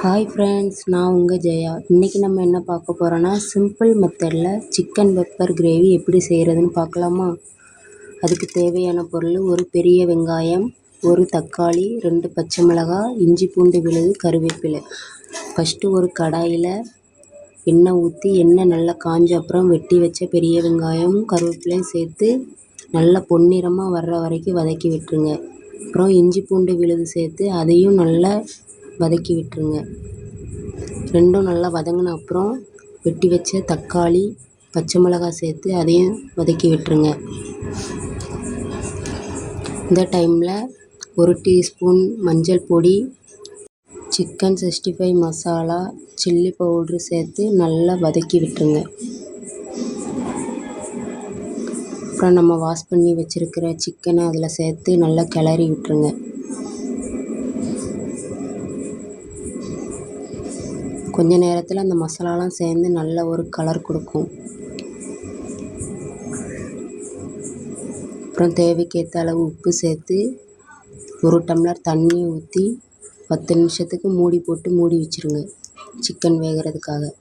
Hi friends, நான் உங்கள் ஜெயா. இன்றைக்கி நம்ம என்ன பார்க்க போகிறோன்னா, சிம்பிள் மெத்தடில் சிக்கன் பெப்பர் கிரேவி எப்படி செய்கிறதுன்னு பார்க்கலாமா? அதுக்கு தேவையான பொருள்: ஒரு பெரிய வெங்காயம், ஒரு தக்காளி, 2 பச்சை மிளகாய், இஞ்சி பூண்டு விழுது, கருவேப்பிலை. ஃபஸ்ட்டு ஒரு கடாயில் எண்ணெய் ஊற்றி எண்ணெய் நல்லா காஞ்ச அப்புறம் வெட்டி வச்ச பெரிய வெங்காயமும் கருவேப்பிலையும் சேர்த்து நல்லா பொன்னிறமாக வர்ற வரைக்கும் வதக்கி விட்டுருங்க. அப்புறம் இஞ்சி பூண்டு விழுது சேர்த்து அதையும் நல்லா வதக்கி விட்டுருங்க. ரெண்டும் நல்லா வதங்கின அப்புறம் வெட்டி வச்ச தக்காளி, பச்சை மிளகாய் சேர்த்து அதையும் வதக்கி விட்டுருங்க. இந்த டைமில் 1 டீஸ்பூன் மஞ்சள் பொடி, சிக்கன் 65 மசாலா, சில்லி பவுட்ரு சேர்த்து நல்லா வதக்கி விட்டுருங்க. அப்புறம் நம்ம வாஷ் பண்ணி வச்சுருக்கிற சிக்கனை அதில் சேர்த்து நல்லா கிளறி விட்டுருங்க. கொஞ்ச நேரத்தில் அந்த மசாலாலாம் சேர்ந்து நல்ல ஒரு கலர் கொடுக்கும். அப்புறம் தேவைக்கேற்ற அளவு உப்பு சேர்த்து 1 டம்ளர் தண்ணி ஊற்றி 10 நிமிஷத்துக்கு மூடி போட்டு மூடி வச்சுருங்க, சிக்கன் வேகிறதுக்காக.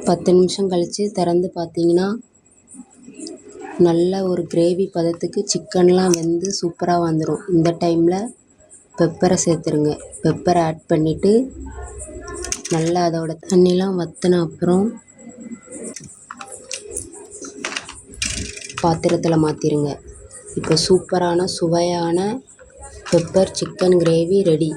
பத்து நிமிஷம் கழித்து திறந்து பார்த்தீங்கன்னா நல்ல ஒரு கிரேவி பதத்துக்கு சிக்கன்லாம் வெந்து சூப்பராக வந்துடும். இந்த டைமில் பெப்பரை சேர்த்துருங்க. பெப்பரை ஆட் பண்ணிவிட்டு நல்லா அதோட தண்ணிலாம் வற்றின அப்புறம் பாத்திரத்தில் மாற்றிடுங்க. இப்போ சூப்பரான சுவையான பெப்பர் சிக்கன் கிரேவி ரெடி.